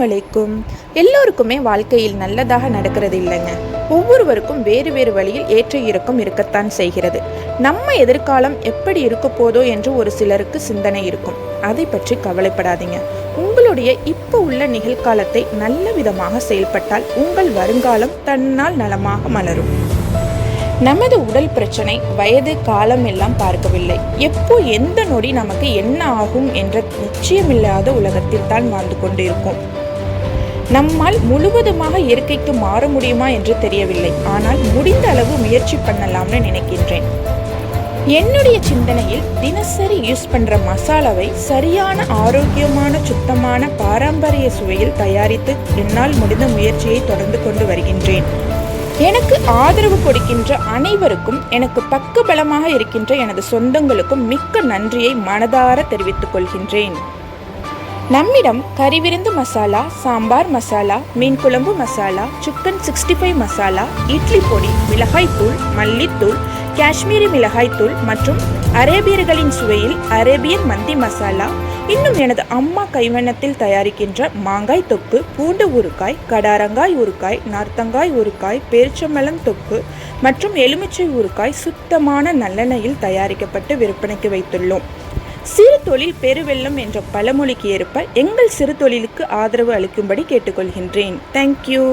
அலைக்கும். எல்லோருக்குமே வாழ்க்கையில் நல்லதாக நடக்கிறது இல்லைங்க. ஒவ்வொருவருக்கும் வேறு வேறு வழியில் ஏற்ற இறக்கம் இருக்கத்தான் செய்கிறது. நம்ம எதிர்காலம் எப்படி இருக்க போதோ என்று ஒரு சிலருக்கு சிந்தனை இருக்கும். அதை பற்றி கவலைப்படாதீங்க. உங்களுடைய இப்போ உள்ள நிகழ்காலத்தை நல்ல விதமாக செயல்பட்டால் உங்கள் வருங்காலம் தன்னால் நலமாக மலரும். நமது உடல் பிரச்சனை வயது காலம் எல்லாம் பார்க்கவில்லை. எப்போ எந்த நொடி நமக்கு என்ன ஆகும் என்ற நிச்சயமில்லாத உலகத்தில் தான் வாழ்ந்து கொண்டிருக்கோம். நம்மால் முழுவதுமாக இயற்கைக்கு மாற முடியுமா என்று தெரியவில்லை. ஆனால் முடிந்த அளவு முயற்சி பண்ணலாம்னு நினைக்கின்றேன். என்னுடைய சிந்தனையில் தினசரி யூஸ் பண்ற மசாலாவை சரியான ஆரோக்கியமான சுத்தமான பாரம்பரிய சுவையில் தயாரித்து என்னால் முடிந்த முயற்சியை தொடர்ந்து கொண்டு வருகின்றேன். எனக்கு ஆதரவு கொடுக்கின்ற அனைவருக்கும், எனக்கு பக்க பலமாக இருக்கின்ற எனது சொந்தங்களுக்கும் மிக்க நன்றியை மனதார தெரிவித்துக் கொள்கின்றேன். நம்மிடம் கறிவிருந்து மசாலா, சாம்பார் மசாலா, மீன் குழம்பு மசாலா, சிக்கன் 65 மசாலா, இட்லி பொடி, மிளகாய்த்தூள், மல்லித்தூள், காஷ்மீரி மிளகாய்த்தூள் மற்றும் அரேபியர்களின் சுவையில் அரேபியன் மந்தி மசாலா, இன்னும் எனது அம்மா கைவண்ணத்தில் தயாரிக்கின்ற மாங்காய் தொக்கு, பூண்டு ஊறுகாய், கடாரங்காய் ஊறுகாய், நார்த்தங்காய் ஊறுகாய், பேரிச்சம்பழம் தொக்கு மற்றும் எலுமிச்சை ஊறுகாய் சுத்தமான நல்லெண்ணெயில் தயாரிக்கப்பட்டு விற்பனைக்கு வைத்துள்ளோம். சிறு தொழில் பெருவெள்ளம் என்ற பழமொழிக்கு ஏற்ப எங்கள் சிறு தொழிலுக்கு ஆதரவு அளிக்கும்படி கேட்டுக்கொள்கின்றேன். தேங்க்யூ.